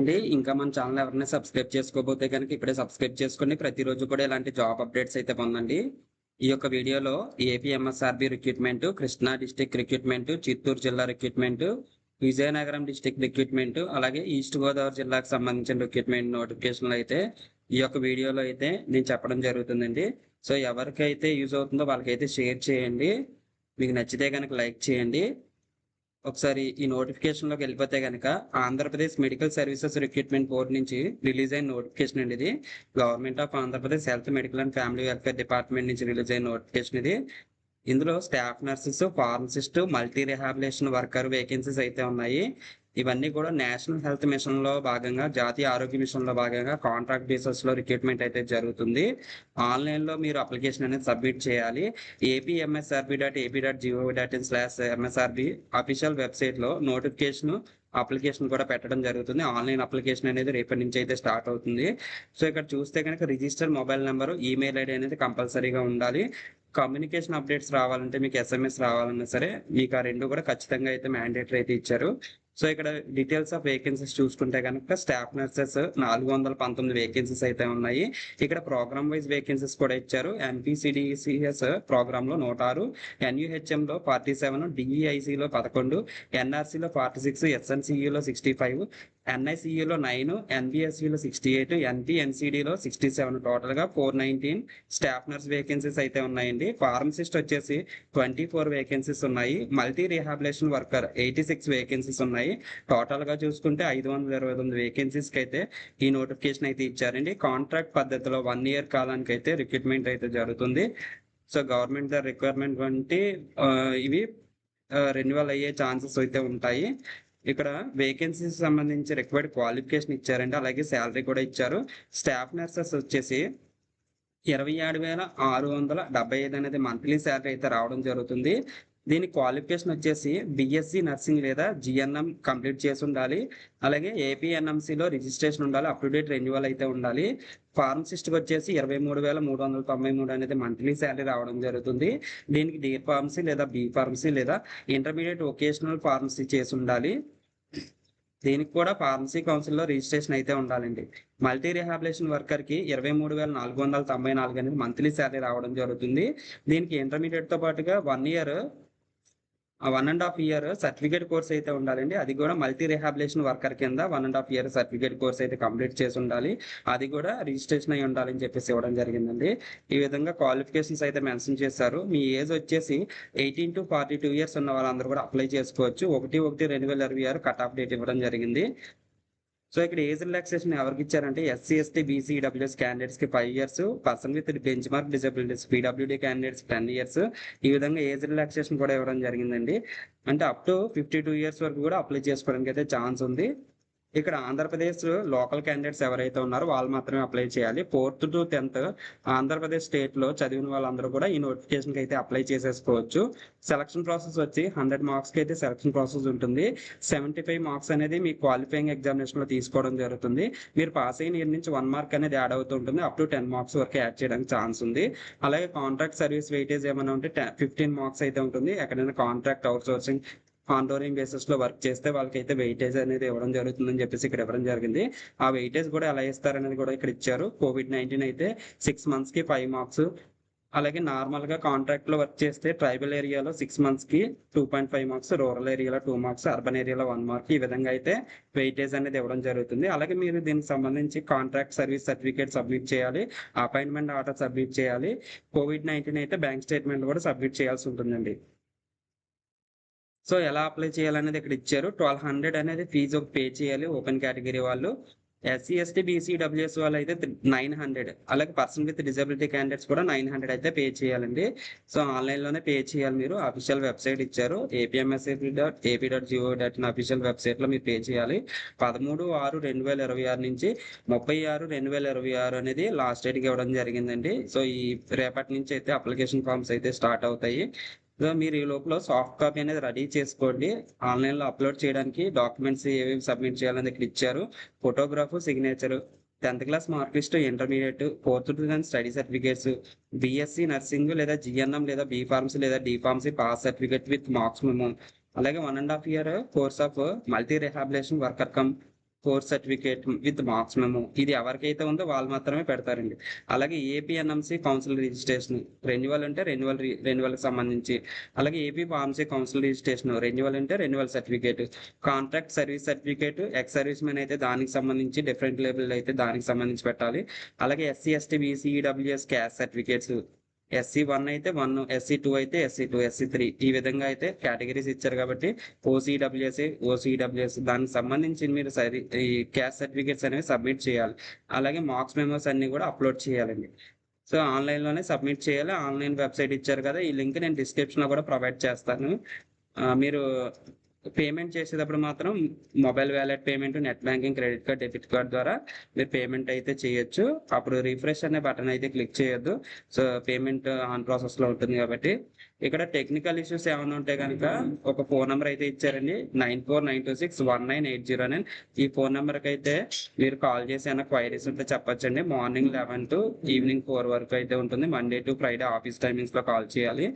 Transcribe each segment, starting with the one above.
ఇంకా మన ఛానల్ ఎవరైనా సబ్స్క్రైబ్ చేసుకోకపోతే కనుక ఇప్పుడే సబ్స్క్రైబ్ చేసుకోండి. ప్రతిరోజు కూడా ఇలాంటి జాబ్ అప్డేట్స్ అయితే పొందండి. ఈ యొక్క వీడియోలో AP MSRB recruitment, Krishna district recruitment, Chittoor జిల్లా రిక్రూట్మెంట్, విజయనగరం డిస్టిక్ రిక్రూట్మెంట్, అలాగే ఈస్ట్ గోదావరి జిల్లాకు సంబంధించిన రిక్రూట్మెంట్ నోటిఫికేషన్లు అయితే ఈ యొక్క వీడియోలో అయితే నేను చెప్పడం జరుగుతుందండి. సో ఎవరికైతే యూజ్ అవుతుందో వాళ్ళకైతే షేర్ చేయండి. మీకు నచ్చితే కనుక లైక్ చేయండి. ఒకసారి ఈ నోటిఫికేషన్లోకి వెళ్ళిపోతే కనుక Andhra Pradesh medical services recruitment board నుంచి రిలీజ్ అయిన నోటిఫికేషన్ అండి ఇది. Government of Andhra Pradesh health, medical and family welfare department నుంచి రిలీజ్ అయిన నోటిఫికేషన్ ఇది. ఇందులో staff nurses, pharmacist, multi rehabilitation worker vacancies అయితే ఉన్నాయి. ఇవన్నీ కూడా నేషనల్ హెల్త్ మిషన్ లో భాగంగా, జాతీయ ఆరోగ్య మిషన్ లో భాగంగా కాంట్రాక్ట్ బేసిస్ లో రిక్రూట్మెంట్ అయితే జరుగుతుంది. ఆన్లైన్ లో మీరు అప్లికేషన్ అనేది సబ్మిట్ చేయాలి. apmsrb.ap.gov.in/msrb అఫీషియల్ వెబ్సైట్ లో నోటిఫికేషన్ అప్లికేషన్ కూడా పెట్టడం జరుగుతుంది. ఆన్లైన్ అప్లికేషన్ అనేది రేపటి నుంచి అయితే స్టార్ట్ అవుతుంది. సో ఇక్కడ చూస్తే కనుక register mobile number, email ID అనేది కంపల్సరీగా ఉండాలి. కమ్యూనికేషన్ అప్డేట్స్ రావాలంటే, మీకు ఎస్ఎంఎస్ రావాలన్నా సరే మీకు ఆ రెండు కూడా ఖచ్చితంగా అయితే మ్యాండేటరీ అయితే ఇచ్చారు. సో ఇక్కడ డీటెయిల్స్ ఆఫ్ వేకెన్సీస్ చూసుకుంటే కనుక స్టాఫ్ నర్సెస్ 419 వేకెన్సీస్ అయితే ఉన్నాయి. ఇక్కడ ప్రోగ్రామ్ వైజ్ వేకెన్సీస్ కూడా ఇచ్చారు. NPCDCS ప్రోగ్రామ్ లో 106, NUHM లో 47, DEIC లో 11, NRC లో 46, SNCE లో 65, NICE లో 9, NBSE లో 68, NPNCD లో 67, టోటల్ గా 419 స్టాఫ్ నర్స్ వేకెన్సీస్ అయితే ఉన్నాయండి. ఫార్మసిస్ట్ వచ్చేసి 24 వేకెన్సీస్ ఉన్నాయి. మల్టీ రిహాబిలేషన్ వర్కర్ 86 వేకెన్సీస్ ఉన్నాయి. టోటల్ గా చూసుకుంటే 529 వేకెన్సీస్ కి అయితే ఈ నోటిఫికేషన్ అయితే ఇచ్చారండి. కాంట్రాక్ట్ పద్ధతిలో 1 year కాలానికి అయితే రిక్రూట్మెంట్ అయితే జరుగుతుంది. సో గవర్నమెంట్ రిక్వైర్మెంట్ వంటి ఇవి రెన్యువల్ అయ్యే ఛాన్సెస్ అయితే ఉంటాయి. ఇక్కడ వేకెన్సీస్ సంబంధించి రిక్వైర్డ్ క్వాలిఫికేషన్ ఇచ్చారండి, అలాగే శాలరీ కూడా ఇచ్చారు. స్టాఫ్ నర్సెస్ వచ్చేసి 27,675 అనేది మంత్లీ శాలరీ అయితే రావడం జరుగుతుంది. దీని క్వాలిఫికేషన్ వచ్చేసి BSc నర్సింగ్ లేదా GNM కంప్లీట్ చేసి ఉండాలి. అలాగే APNMCలో రిజిస్ట్రేషన్ ఉండాలి, అప్ టు డేట్ రెన్యువల్ అయితే ఉండాలి. ఫార్మసిస్ట్కి వచ్చేసి 23,393 అనేది మంత్లీ శాలరీ రావడం జరుగుతుంది. దీనికి D ఫార్మసీ లేదా B ఫార్మసీ లేదా ఇంటర్మీడియట్ వొకేషనల్ ఫార్మసీ చేసి ఉండాలి. దీనికి కూడా ఫార్మసీ కౌన్సిల్లో రిజిస్ట్రేషన్ అయితే ఉండాలండి. మల్టీ రిహాబిలేషన్ వర్కర్ కి 23,494 అనేది మంత్లీ శాలరీ రావడం జరుగుతుంది. దీనికి ఇంటర్మీడియట్ తో పాటుగా 1 year 1.5 year సర్టిఫికేట్ కోర్స్ అయితే ఉండాలండి. అది కూడా మల్టీ రిహాబిలేషన్ వర్కర్ కింద 1.5 year సర్టిఫికేట్ కోర్స్ అయితే కంప్లీట్ చేసి ఉండాలి. అది కూడా రిజిస్ట్రేషన్ అయి ఉండాలని చెప్పేసి ఇవ్వడం జరిగిందండి. ఈ విధంగా క్వాలిఫికేషన్స్ అయితే మెన్షన్ చేశారు. మీ ఏజ్ వచ్చేసి 18 to 42 years ఉన్న వాళ్ళందరూ కూడా అప్లై చేసుకోవచ్చు. 1/1/2026 కట్ ఆఫ్ డేట్ ఇవ్వడం జరిగింది. సో ఇక్కడ ఏజ్ రిలాక్సేషన్ ఎవరికి ఇచ్చారంటే SC, ST, BC, EWS candidates కి 5 years, person with bench mark disabilities PWD candidates 10 years. ఈ విధంగా ఏజ్ రిలాక్సేషన్ కూడా ఇవ్వడం జరిగిందండి. అంటే అప్ టు 52 years వరకు కూడా అప్లై చేసుకోవడానికి అయితే ఛాన్స్ ఉంది. ఇక్కడ ఆంధ్రప్రదేశ్ లోకల్ క్యాండిడేట్స్ ఎవరైతే ఉన్నారో వాళ్ళు మాత్రమే అప్లై చేయాలి. 4th to 10th Andhra Pradesh state లో చదివిన వాళ్ళందరూ కూడా ఈ నోటిఫికేషన్ కి అయితే అప్లై చేసేసుకోవచ్చు. సెలక్షన్ ప్రాసెస్ వచ్చి 100 మార్క్స్ కి అయితే సెలక్షన్ ప్రాసెస్ ఉంటుంది. 75 మార్క్స్ అనేది మీ క్వాలిఫైయింగ్ ఎగ్జామినేషన్ లో తీసుకోవడం జరుగుతుంది. మీరు పాస్ అయిన ఇయర్ నుంచి 1 mark అనేది యాడ్ అవుతూ ఉంటుంది. అప్ టు 10 marks వరకు యాడ్ చేయడానికి ఛాన్స్ ఉంది. అలాగే కాంట్రాక్ట్ సర్వీస్ వెయిటేజ్ ఏమైనా ఉంటే 15 marks అయితే ఉంటుంది. ఎక్కడైనా కాంట్రాక్ట్ అవుట్ సోర్సింగ్ ఆన్రోలింగ్ బేసిస్ లో వర్క్ చేస్తే వాళ్ళకైతే వెయిటేజ్ అనేది ఇవ్వడం జరుగుతుందని చెప్పేసి ఇక్కడ ఇవ్వడం జరిగింది. ఆ వెయిటేజ్ కూడా ఎలా ఇస్తారనేది కూడా ఇక్కడ ఇచ్చారు. COVID-19 అయితే 6 months కి 5 marks, అలాగే నార్మల్ గా కాంట్రాక్ట్ లో వర్క్ చేస్తే ట్రైబల్ ఏరియాలో 6 months కి 2.5 marks, రూరల్ ఏరియాలో 2 marks, అర్బన్ ఏరియాలో 1 mark, ఈ విధంగా అయితే వెయిటేజ్ అనేది ఇవ్వడం జరుగుతుంది. అలాగే మీరు దీనికి సంబంధించి కాంట్రాక్ట్ సర్వీస్ సర్టిఫికేట్ సబ్మిట్ చేయాలి, అపాయింట్మెంట్ ఆర్డర్ సబ్మిట్ చేయాలి. COVID-19 అయితే బ్యాంక్ స్టేట్మెంట్ కూడా సబ్మిట్ చేయాల్సి ఉంటుందండి. సో ఎలా అప్లై చేయాలనేది ఇక్కడ ఇచ్చారు. 1200 అనేది ఫీజు పే చేయాలి ఓపెన్ కేటగిరీ వాళ్ళు. SC, ST, BC, EWS వాళ్ళు అయితే 900, అలాగే పర్సన్ విత్ డిజబిలిటీ క్యాండిడేట్స్ కూడా 900 అయితే పే చేయాలండి. సో ఆన్లైన్ లోనే పే చేయాలి. మీరు అఫీషియల్ వెబ్సైట్ ఇచ్చారు, apmsrb.ap.gov.in అఫీషియల్ వెబ్సైట్ లో మీరు పే చేయాలి. 13/6/2026 నుంచి 30/6/2026 అనేది లాస్ట్ డేట్ కి ఇవ్వడం జరిగిందండి. సో ఈ రేపటి నుంచి అయితే అప్లికేషన్ ఫామ్స్ అయితే స్టార్ట్ అవుతాయి. సో మీరు ఈ లోపల సాఫ్ట్ కాపీ అనేది రెడీ చేసుకోండి. ఆన్లైన్ లో అప్లోడ్ చేయడానికి డాక్యుమెంట్స్ ఏవేవి సబ్మిట్ చేయాలని ఇక్కడ ఇచ్చారు. Photograph, signature, 10th class mark list, intermediate, 4th to 10th study certificates, BSc nursing లేదా GNM లేదా B ఫార్మసీ లేదా D pharmacy pass certificate with marks memo, అలాగే 1.5 year course of multi rehabilitation worker come course certificate with marks memo ఇది ఎవరికైతే ఉందో వాళ్ళు మాత్రమే పెడతారండి. అలాగే ఏపీఎన్ఎంసి కౌన్సిల్ రిజిస్ట్రేషన్ రెన్యువల్ అంటే రెన్యువల్కి సంబంధించి, అలాగే AP pharmacy council registration renewal అంటే renewal certificate, contract service certificate ex service men అయితే దానికి సంబంధించి, డిఫరెంట్ లేబుల్ అయితే దానికి సంబంధించి పెట్టాలి. అలాగే SC ST BC EWS caste certificates SC1 అయితే 1, SC2 అయితే SC2, SC3 ఈ విధంగా అయితే కేటగిరీస్ ఇచ్చారు కాబట్టి OCWS దానికి సంబంధించి మీరు ఈ క్యాస్ట్ సర్టిఫికేట్స్ అనేవి సబ్మిట్ చేయాలి. అలాగే మార్క్స్ మెమోస్ అన్ని కూడా అప్లోడ్ చేయాలండి. సో ఆన్లైన్లోనే సబ్మిట్ చేయాలి. ఆన్లైన్ వెబ్సైట్ ఇచ్చారు కదా, ఈ లింక్ నేను డిస్క్రిప్షన్లో కూడా ప్రొవైడ్ చేస్తాను. మీరు పేమెంట్ చేసేటప్పుడు మాత్రం mobile wallet payment, net banking, credit card, debit card ద్వారా మీరు పేమెంట్ అయితే చేయొచ్చు. అప్పుడు రిఫ్రెష్ అనే బటన్ అయితే క్లిక్ చేయొద్దు. సో పేమెంట్ ఆన్ ప్రాసెస్లో ఉంటుంది కాబట్టి. ఇక్కడ టెక్నికల్ ఇష్యూస్ ఏమైనా ఉంటే కనుక ఒక ఫోన్ నెంబర్ అయితే ఇచ్చారండి, 9492619809. ఈ ఫోన్ నెంబర్కి అయితే మీరు కాల్ చేసి ఏమైనా క్వైరీస్ ఉంటే చెప్పొచ్చండి. మార్నింగ్ 11 to ఈవినింగ్ 4 వరకు అయితే ఉంటుంది. మండే టు ఫ్రైడే ఆఫీస్ టైమింగ్స్లో కాల్ చేయాలి.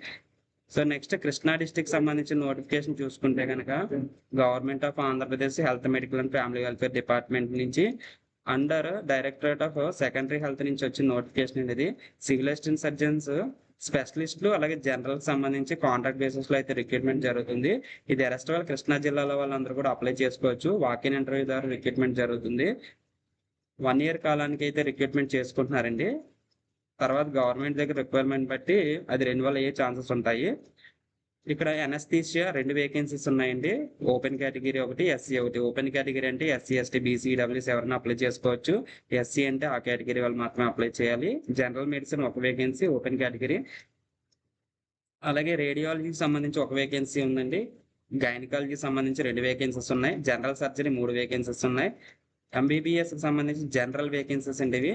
సో నెక్స్ట్ కృష్ణా డిస్టిక్ సంబంధించిన నోటిఫికేషన్ చూసుకుంటే కనుక government of Andhra Pradesh health medical and family welfare department నుంచి under directorate of secondary health నుంచి వచ్చిన నోటిఫికేషన్ అనేది సివిల్ అసిస్టెంట్ సర్జన్స్ స్పెషలిస్టులు అలాగే జనరల్ సంబంధించి కాంట్రాక్ట్ బేసిస్ లో అయితే రిక్రూట్మెంట్ జరుగుతుంది. ఇది అరెస్ట్ వాళ్ళు కృష్ణా జిల్లాలో వాళ్ళందరూ కూడా అప్లై చేసుకోవచ్చు. వాకిన్ ఇంటర్వ్యూ ద్వారా రిక్రూట్మెంట్ జరుగుతుంది. 1 year కాలానికి అయితే రిక్రూట్మెంట్ చేసుకుంటున్నారండి. తర్వాత గవర్నమెంట్ దగ్గర రిక్వైర్మెంట్ బట్టి అది రెన్యువల్ అయ్యే ఛాన్సెస్ ఉంటాయి. ఇక్కడ ఎనస్థీషియా 2 వేకెన్సీస్ ఉన్నాయండి. ఓపెన్ కేటగిరీ ఒకటి, SC ఒకటి. ఓపెన్ కేటగిరీ అంటే SC ST BC EWS ఎవరైనా అప్లై చేసుకోవచ్చు. SC అంటే ఆ కేటగిరీ వాళ్ళు మాత్రమే అప్లై చేయాలి. General medicine 1 vacancy open category. అలాగే రేడియాలజీకి సంబంధించి 1 వేకెన్సీ ఉందండి. గైనకాలజీకి సంబంధించి 2 వేకెన్సీస్ ఉన్నాయి. జనరల్ సర్జరీ 3 వేకెన్సీస్ ఉన్నాయి. MBBS కి సంబంధించి జనరల్ వేకెన్సీస్ అండి ఇవి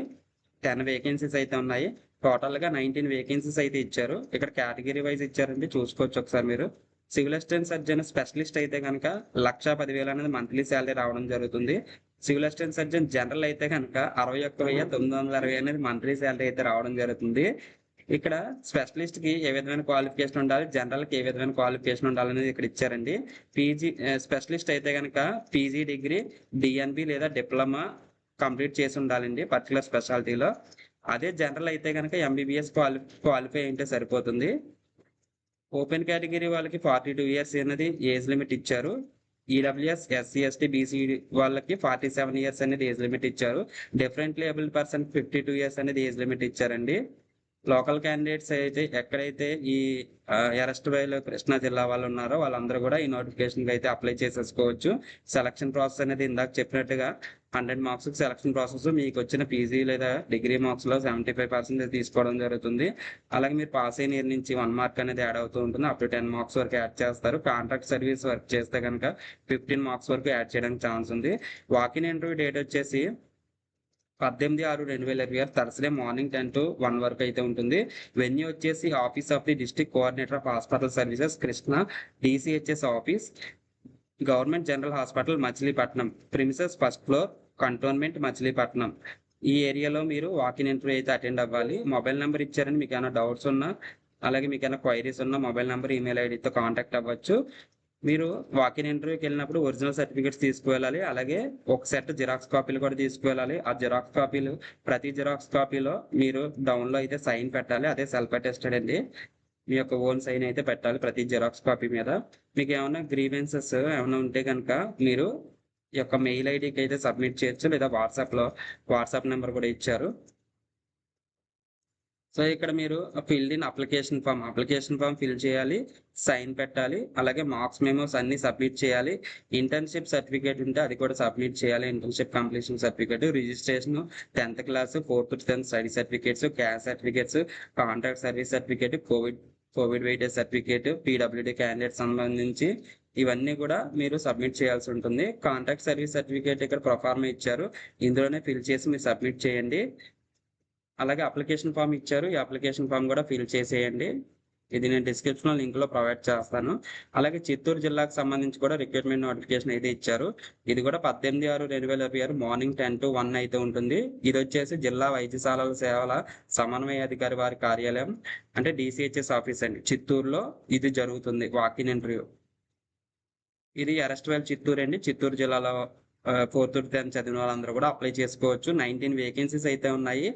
10 వేకెన్సీస్ అయితే ఉన్నాయి. టోటల్ గా 19 వేకెన్సీస్ అయితే ఇచ్చారు. ఇక్కడ కేటగిరీ వైజ్ ఇచ్చారండి, చూసుకోవచ్చు ఒకసారి మీరు. సివిల్ అసిస్టెంట్ సర్జన్ స్పెషలిస్ట్ అయితే కనుక 1,10,000 అనేది మంత్లీ శాలరీ రావడం జరుగుతుంది. సివిల్ అసిస్టెంట్ సర్జన్ జనరల్ అయితే కనుక 61,960 అనేది మంత్లీ శాలరీ అయితే రావడం జరుగుతుంది. ఇక్కడ స్పెషలిస్ట్ కి ఏ విధమైన క్వాలిఫికేషన్ ఉండాలి, జనరల్ కి ఏ విధమైన క్వాలిఫికేషన్ ఉండాలి అనేది ఇక్కడ ఇచ్చారండి. పీజీ స్పెషలిస్ట్ అయితే కనుక PG డిగ్రీ, DNB లేదా డిప్లొమా కంప్లీట్ చేసి ఉండాలండి పర్టికులర్ స్పెషాలిటీలో. అదే జనరల్ అయితే కనుక MBBS క్వాలిఫై అయితే సరిపోతుంది. ఓపెన్ కేటగిరీ వాళ్ళకి 42 years అనేది ఏజ్ లిమిట్ ఇచ్చారు. EWS SC ST BC వాళ్ళకి 47 years అనేది ఏజ్ లిమిట్ ఇచ్చారు. డిఫరెంట్ లేబుల్డ్ పర్సన్ 52 years అనేది ఏజ్ లిమిట్ ఇచ్చారండి. లోకల్ క్యాండిడేట్స్ అయితే ఎక్కడైతే ఈ అరెస్ట్ వైల్ కృష్ణా జిల్లా వాళ్ళు ఉన్నారో వాళ్ళందరూ కూడా ఈ నోటిఫికేషన్ అయితే అప్లై చేసేసుకోవచ్చు. సెలక్షన్ ప్రాసెస్ అనేది ఇందాక చెప్పినట్టుగా 100 marks సెలక్షన్ ప్రాసెస్ మీకు వచ్చిన PG లేదా డిగ్రీ మార్క్స్ లో 75% తీసుకోవడం జరుగుతుంది. అలాగే మీరు పాస్ అయిన ఇయర్ నుంచి 1 mark అనేది యాడ్ అవుతూ ఉంటుంది. అప్ టు 10 marks వరకు యాడ్ చేస్తారు. కాంట్రాక్ట్ సర్వీస్ వర్క్ చేస్తే కనుక 15 marks వరకు యాడ్ చేయడానికి ఛాన్స్ ఉంది. వాకిన్ ఇంటర్వ్యూ డేట్ వచ్చేసి 18/6/2020 థర్స్డే మార్నింగ్ 10 to 1 వరకు అయితే ఉంటుంది. వెన్యూ వచ్చేసి office of the district coordinator of hospital services Krishna DCHS office, government general hospital Machilipatnam, premises 1st floor, cantonment Machilipatnam. ఈ ఏరియాలో మీరు వాకిన్ ఇంటర్వ్యూ అయితే అటెండ్ అవ్వాలి. మొబైల్ నెంబర్ ఇచ్చారని మీకు ఏమైనా డౌట్స్ ఉన్నా అలాగే మీకు ఏమైనా క్వైరీస్ ఉన్నా మొబైల్ నెంబర్, ఈమెయిల్ ఐడితో కాంటాక్ట్ అవ్వచ్చు. మీరు వాకిన్ ఇంటర్వ్యూకి వెళ్ళినప్పుడు ఒరిజినల్ సర్టిఫికేట్స్ తీసుకువెళ్ళాలి. అలాగే ఒక సెట్ జిరాక్స్ కాపీలు కూడా తీసుకువెళ్ళాలి. ఆ జిరాక్స్ కాపీలు ప్రతి జిరాక్స్ కాపీలో మీరు డౌన్లో అయితే సైన్ పెట్టాలి. అదే సెల్ఫ్ అటెస్టెడ్ అండి. మీ యొక్క ఓన్ సైన్ అయితే పెట్టాలి ప్రతి జిరాక్స్ కాపీ మీద. మీకు ఏమైనా గ్రీవెన్సెస్ ఏమైనా ఉంటే కనుక మీరు ఈ యొక్క మెయిల్ ఐడికి అయితే సబ్మిట్ చేయొచ్చు, లేదా వాట్సాప్ నెంబర్ కూడా ఇచ్చారు. సో ఇక్కడ మీరు filled in application form fill చేయాలి, సైన్ పెట్టాలి. అలాగే మార్క్స్ మెమోస్ అన్ని సబ్మిట్ చేయాలి. ఇంటర్న్షిప్ సర్టిఫికేట్ ఉంటే అది కూడా సబ్మిట్ చేయాలి. Internship completion certificate, registration, 10th class 4th to 10th study certificates, caste certificates, contract service certificate, covid weightage certificate, PWD candidate సంబంధించి ఇవన్నీ కూడా మీరు సబ్మిట్ చేయాల్సి ఉంటుంది. కాంట్రాక్ట్ సర్వీస్ సర్టిఫికేట్ ఇక్కడ ప్రొఫార్మా ఇచ్చారు, ఇందులోనే ఫిల్ చేసి మీరు సబ్మిట్ చేయండి. అలాగే అప్లికేషన్ ఫామ్ ఇచ్చారు, ఈ అప్లికేషన్ ఫామ్ కూడా ఫిల్ చేసేయండి. ఇది నేను డిస్క్రిప్షన్లో లింక్లో ప్రొవైడ్ చేస్తాను. అలాగే చిత్తూరు జిల్లాకు సంబంధించి కూడా రిక్రూట్మెంట్ నోటిఫికేషన్ అయితే ఇచ్చారు. ఇది కూడా 18/6/2020 మార్నింగ్ 10 to 1 అయితే ఉంటుంది. ఇది వచ్చేసి జిల్లా వైద్యశాలల సేవల సమన్వయ అధికారి వారి కార్యాలయం అంటే DCHS ఆఫీస్ అండి, చిత్తూరులో ఇది జరుగుతుంది వాకిన్ ఇంటర్వ్యూ. ఇది అరెస్ట్ వైల్ చిత్తూరు అండి, చిత్తూరు జిల్లాలో 4th టు 10th చదివిన వాళ్ళందరూ కూడా అప్లై చేసుకోవచ్చు. 19 వేకెన్సీస్ అయితే ఉన్నాయి.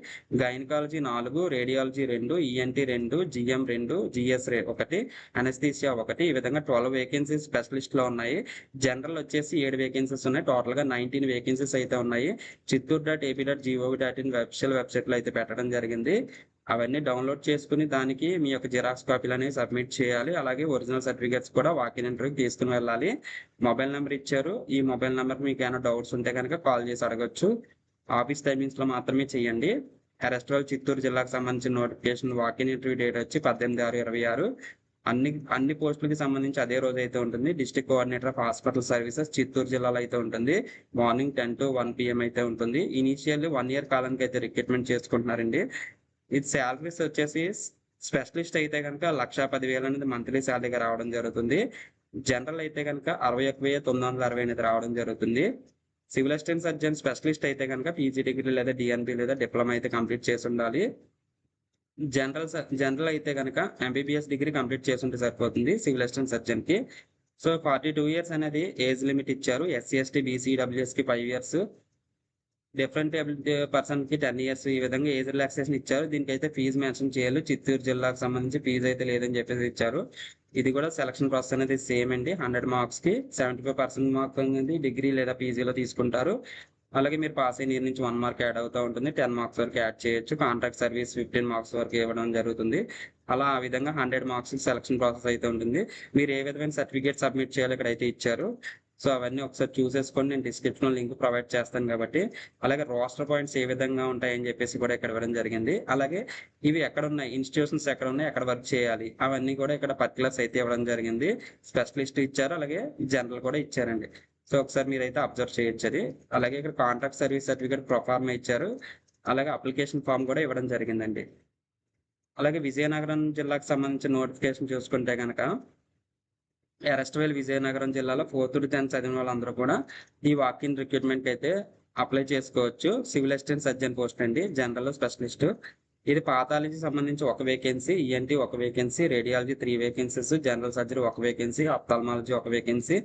Gynaecology 4, radiology 2, ENT 2, GM 2, GS 1, anaesthesia 1, ఈ విధంగా 12 వేకెన్సీస్ స్పెషలిస్ట్లో ఉన్నాయి. జనరల్ వచ్చేసి 7 వేకెన్సీస్ ఉన్నాయి. టోటల్గా 19 వేకెన్సీస్ అయితే ఉన్నాయి. chittooru.ap.gov.in వెబ్సైట్లో అయితే పెట్టడం జరిగింది. అవన్నీ డౌన్లోడ్ చేసుకుని దానికి మీ యొక్క జిరాక్స్ కాపీలు అనేవి సబ్మిట్ చేయాలి. అలాగే ఒరిజినల్ సర్టిఫికేట్స్ కూడా వాకిన్ ఇంటర్వ్యూకి తీసుకుని వెళ్ళాలి. మొబైల్ నెంబర్ ఇచ్చారు. ఈ మొబైల్ నెంబర్ మీకు ఏమైనా డౌట్స్ ఉంటే కనుక కాల్ చేసి అడగచ్చు. ఆఫీస్ టైమింగ్స్లో మాత్రమే చేయండి. అరెస్ట్రాల్ చిత్తూరు జిల్లాకు సంబంధించిన నోటిఫికేషన్ వాకిన్ ఇంటర్వ్యూ డేట్ వచ్చి 18/6/26. అన్ని పోస్టులకి సంబంధించి అదే రోజు అయితే ఉంటుంది. District coordinator of hospital services Chittoor జిల్లాలో అయితే ఉంటుంది. మార్నింగ్ 10 to 1 PM అయితే ఉంటుంది. ఇనీషియల్లీ 1 year కాలానికి అయితే రిక్రూట్మెంట్ చేసుకుంటున్నారండి. ఇది శాలరీస్ వచ్చేసి స్పెషలిస్ట్ అయితే కనుక 1,10,000 అనేది మంత్లీ శాలరీగా రావడం జరుగుతుంది. జనరల్ అయితే కనుక 61,968 రావడం జరుగుతుంది. సివిల్ అసిస్టెంట్ సర్జన్ స్పెషలిస్ట్ అయితే కనుక పీజీ డిగ్రీ లేదా డిఎన్పి లేదా డిప్లొమా అయితే కంప్లీట్ చేసి ఉండాలి. జనరల్ అయితే కనుక ఎంబీబీఎస్ డిగ్రీ కంప్లీట్ చేసి ఉంటే సరిపోతుంది సివిల్ అసిస్టెంట్ సర్జన్కి. సో 42 years అనేది ఏజ్ లిమిట్ ఇచ్చారు. ఎస్సీ ఎస్టీ బీసీ డబ్ల్యూఎస్కి 5 years, డిఫరెంట్ పర్సన్కి 10 years, ఈ విధంగా ఏజ్ రిలాక్సేషన్ ఇచ్చారు. దీనికైతే ఫీజు మెన్షన్ చేయాలి. చిత్తూరు జిల్లాకు సంబంధించి ఫీజు అయితే లేదని చెప్పేసి ఇచ్చారు. ఇది కూడా సెలక్షన్ ప్రాసెస్ అనేది సేమ్ అండి. 100 మార్క్స్కి 75% మార్క్ అనేది డిగ్రీ లేదా పీజీలో తీసుకుంటారు. అలాగే మీరు పాస్ అయిన ఇయర్ నుంచి 1 mark యాడ్ అవుతూ ఉంటుంది. 10 marks వరకు యాడ్ చేయొచ్చు. కాంట్రాక్ట్ సర్వీస్ 15 marks వరకు ఇవ్వడం జరుగుతుంది. అలా ఆ విధంగా 100 marks సెలక్షన్ ప్రాసెస్ అయితే ఉంటుంది. మీరు ఏ విధమైన సర్టిఫికేట్ సబ్మిట్ చేయాలో ఇక్కడ అయితే ఇచ్చారు. సో అవన్నీ ఒకసారి చూసేసుకొని నేను డిస్క్రిప్షన్లో లింక్ ప్రొవైడ్ చేస్తాను కాబట్టి. అలాగే రోస్టర్ పాయింట్స్ ఏ విధంగా ఉంటాయని చెప్పేసి కూడా ఇక్కడ ఇవ్వడం జరిగింది. అలాగే ఇవి ఎక్కడ ఉన్నాయి, ఇన్స్టిట్యూషన్స్ ఎక్కడ ఉన్నాయి, ఎక్కడ వర్క్ చేయాలి, అవన్నీ కూడా ఇక్కడ పర్టికులర్స్ అయితే ఇవ్వడం జరిగింది. స్పెషలిస్ట్ ఇచ్చారు, అలాగే జనరల్ కూడా ఇచ్చారండి. సో ఒకసారి మీరైతే అబ్జర్వ్ చేయొచ్చు అది. అలాగే ఇక్కడ కాంట్రాక్ట్ సర్వీస్ సర్టిఫికేట్ ప్రొఫార్మా ఇచ్చారు. అలాగే అప్లికేషన్ ఫామ్ కూడా ఇవ్వడం జరిగిందండి. అలాగే విజయనగరం జిల్లాకు సంబంధించిన నోటిఫికేషన్ చూసుకుంటే కనుక అరెస్ట్వేల్ విజయనగరం జిల్లాలో 4th to 10th చదివిన వాళ్ళందరూ కూడా ఈ వాకిన్ రిక్రూట్మెంట్ అయితే అప్లై చేసుకోవచ్చు. సివిల్ అసిస్టెంట్ సర్జన్ పోస్ట్ అండి, జనరల్ స్పెషలిస్ట్. ఇది పాథాలజీ సంబంధించి 1 vacancy, ENT 1 vacancy, radiology 3 vacancies, general surgery 1 vacancy, ophthalmology 1 vacancy.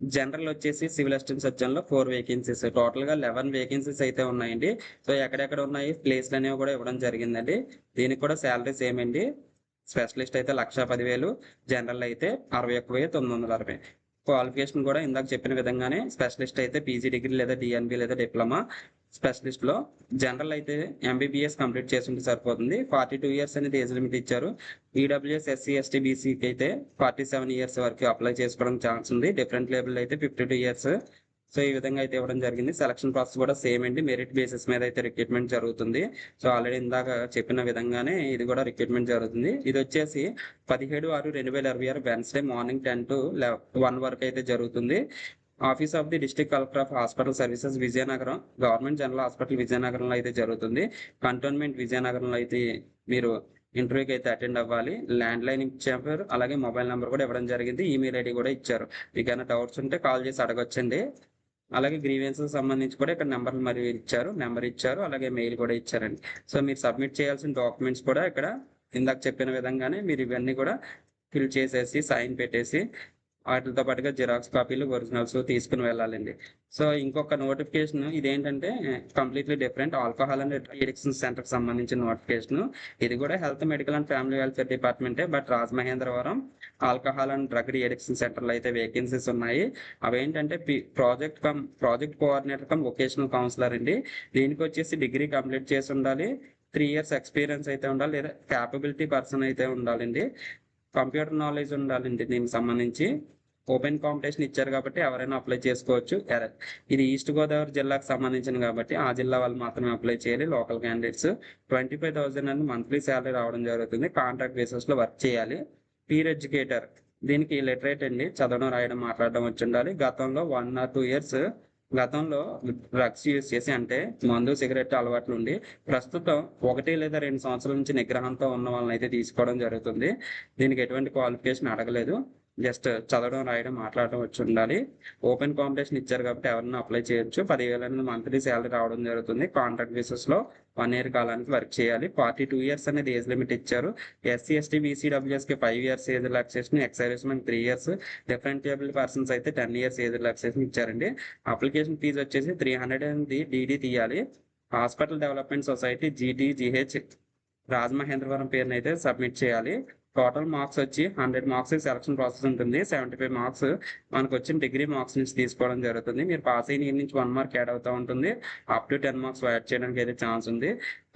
General వచ్చేసి సివిల్ అసిస్టెంట్ సర్జన్లో 4 vacancies, టోటల్గా 11 vacancies అయితే ఉన్నాయండి. సో ఎక్కడెక్కడ ఉన్నాయి ప్లేస్లు అనేవి కూడా ఇవ్వడం జరిగిందండి. దీనికి కూడా శాలరీస్ ఏమండి, స్పెషలిస్ట్ అయితే 1,10,000, జనరల్ అయితే 61,960. క్వాలిఫికేషన్ కూడా ఇందాక చెప్పిన విధంగానే స్పెషలిస్ట్ అయితే పీజీ డిగ్రీ లేదా డిఎన్బి లేదా డిప్లొమా. స్పెషలిస్ట్లో జనరల్ అయితే ఎంబీబీఎస్ కంప్లీట్ చేసి ఉంటే సరిపోతుంది. 42 years అనేది ఏజ్ లిమిట్ ఇచ్చారు. ఈడబ్ల్యూఎస్ ఎస్సీ ఎస్టీ బీసీకి అయితే 47 years వరకు అప్లై చేసుకోవడం ఛాన్స్ ఉంది. డిఫరెంట్ లేబుల్ అయితే 52 years. సో ఈ విధంగా అయితే ఇవ్వడం జరిగింది. సెలక్షన్ ప్రాసెస్ కూడా సేమ్ అండి. మెరిట్ బేసిస్ మీద అయితే రిక్రూట్మెంట్ జరుగుతుంది. సో ఆల్రెడీ ఇందాక చెప్పిన విధంగానే ఇది కూడా రిక్రూట్మెంట్ జరుగుతుంది. ఇది వచ్చేసి 17/6/2026 వెన్స్డే మార్నింగ్ 10 to 1 వరకు అయితే జరుగుతుంది. Office of the district collector of hospital services Vizianagaram, government general hospital విజయనగరంలో అయితే జరుగుతుంది. కంటోన్మెంట్ విజయనగరంలో అయితే మీరు ఇంటర్వ్యూకి అయితే అటెండ్ అవ్వాలి. ల్యాండ్ లైన్ ఇచ్చారు, అలాగే మొబైల్ నెంబర్ కూడా ఇవ్వడం జరిగింది. ఈమెయిల్ ఐడి కూడా ఇచ్చారు. మీకు ఏమైనా డౌట్స్ ఉంటే కాల్ చేసి అడగొచ్చండి. అలాగే గ్రీవెన్సెస్ సంబంధించి కూడా ఇక్కడ నెంబర్ ఇచ్చారు, అలాగే మెయిల్ కూడా ఇచ్చారండి. సో మీరు సబ్మిట్ చేయాల్సిన డాక్యుమెంట్స్ కూడా ఇక్కడ ఇందాక చెప్పిన విధంగానే మీరు ఇవన్నీ కూడా ఫిల్ చేసేసి సైన్ పెట్టేసి వాటితో పాటుగా జిరాక్స్ కాపీలు ఒరిజినల్స్ తీసుకుని వెళ్ళాలండి. సో ఇంకొక నోటిఫికేషన్ ఇదేంటంటే completely different, alcohol and addiction సెంటర్కి సంబంధించిన నోటిఫికేషన్. ఇది కూడా health medical and family welfare డిపార్ట్మెంటే, but Rajamahendravaram alcohol and drug addiction సెంటర్లో అయితే వేకెన్సీస్ ఉన్నాయి. అవేంటంటే project coordinator cum vocational counsellor అండి. దీనికి వచ్చేసి డిగ్రీ కంప్లీట్ చేసి ఉండాలి, 3 years ఎక్స్పీరియన్స్ అయితే ఉండాలి, లేదా క్యాపబిలిటీ పర్సన్ అయితే ఉండాలండి, కంప్యూటర్ నాలెడ్జ్ ఉండాలండి. దీనికి సంబంధించి ఓపెన్ కాంపిటీషన్ ఇచ్చారు కాబట్టి ఎవరైనా అప్లై చేసుకోవచ్చు. ఇది ఈస్ట్ గోదావరి జిల్లాకు సంబంధించిన కాబట్టి ఆ జిల్లా వాళ్ళు మాత్రమే అప్లై చేయాలి. లోకల్ క్యాండిడేట్స్ 25,000 అని మంత్లీ శాలరీ రావడం జరుగుతుంది. కాంట్రాక్ట్ బేసిస్లో వర్క్ చేయాలి. పీర్ ఎడ్యుకేటర్, దీనికి లిటరేట్ అండి, చదవడం రాయడం మాట్లాడడం వచ్చి ఉండాలి. గతంలో 1 or 2 years డ్రగ్స్ యూజ్ చేసి, అంటే మందు సిగరెట్ అలవాట్లు ఉండి ప్రస్తుతం 1 లేదా 2 సంవత్సరాల నుంచి నిగ్రహంతో ఉన్న వాళ్ళని అయితే తీసుకోవడం జరుగుతుంది. దీనికి ఎటువంటి క్వాలిఫికేషన్ అడగలేదు. జస్ట్ చదవడం, రాయడం, మాట్లాడడం వచ్చి ఉండాలి. ఓపెన్ కాంపిటీషన్ ఇచ్చారు కాబట్టి ఎవరైనా అప్లై చేయొచ్చు. 10,000 అనేది మంత్లీ శాలరీ రావడం జరుగుతుంది. కాంట్రాక్ట్ బేసిస్‌లో 1 ఇయర్ కాలానికి వర్క్ చేయాలి. 42 ఇయర్స్ అనేది ఏజ్ లిమిట్ ఇచ్చారు. ఎస్సీ, ఎస్టీ, బీసీ, డబ్ల్యూఎస్‌కి 5 years age relaxation, ex service men 3 years, different able persons అయితే 10 ఇయర్స్ ఏజ్ రిలాక్సేషన్ ఇచ్చారండి. అప్లికేషన్ ఫీజు వచ్చేసి 300 అనేది డీడీ తీయాలి. Hospital development society GTGH Rajamahendravaram పేరునైతే సబ్మిట్ చేయాలి. టోటల్ మార్క్స్ వచ్చి 100 మార్క్స్ సెలక్షన్ ప్రాసెస్ ఉంటుంది. 75 మార్క్స్ మనకు వచ్చిన డిగ్రీ మార్క్స్ నుంచి తీసుకోవడం జరుగుతుంది. మీరు పాస్ అయిన ఇయర్ నుంచి 1 మార్క్ యాడ్ అవుతూ ఉంటుంది. అప్ టు 10 మార్క్స్ యాడ్ చేయడానికి అయితే ఛాన్స్ ఉంది.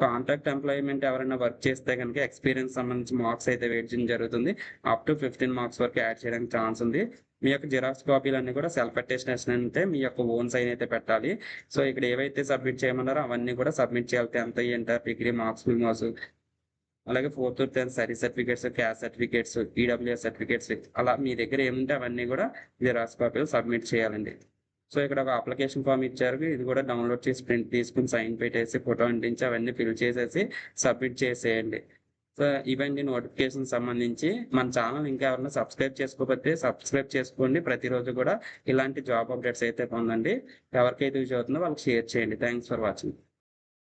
కాంట్రాక్ట్ ఎంప్లాయ్మెంట్ ఎవరైనా వర్క్ చేస్తే కనుక ఎక్స్పీరియన్స్ సంబంధించి మార్క్స్ అయితే వెయిట్ చేయడం జరుగుతుంది. అప్ టు 15 మార్క్స్ వరకు యాడ్ చేయడానికి ఛాన్స్ ఉంది. మీ యొక్క జిరాక్స్ కాపీలన్నీ కూడా సెల్ఫ్ అటెస్టేషన్ అంటే మీ యొక్క ఓన్ సైన్ అయితే పెట్టాలి. సో ఇక్కడ ఏవైతే సబ్మిట్ చేయమన్నారో అవన్నీ కూడా సబ్మిట్ చేయాలి. 10th, inter, degree marks, memos, అలాగే 4th, 10th study certificates, caste certificates, EWS certificates, అలా మీ దగ్గర ఏముంటే అవన్నీ కూడా జిరాక్స్ కాపీలు సబ్మిట్ చేయాలండి. సో ఇక్కడ ఒక అప్లికేషన్ ఫామ్ ఇచ్చారు. ఇది కూడా డౌన్లోడ్ చేసి ప్రింట్ తీసుకుని సైన్ పెట్టేసి ఫోటో అంటించి అవన్నీ ఫిల్ చేసేసి సబ్మిట్ చేసేయండి. సో ఇవన్నీ నోటిఫికేషన్ సంబంధించి. మన ఛానల్ ఇంకా ఎవరైనా సబ్స్క్రైబ్ చేసుకోకపోతే సబ్స్క్రైబ్ చేసుకోండి. ప్రతిరోజు కూడా ఇలాంటి జాబ్ అప్డేట్స్ అయితే పొందండి. ఎవరికైతే యూజ్ అవుతుందో వాళ్ళకి షేర్ చేయండి. Thanks for watching.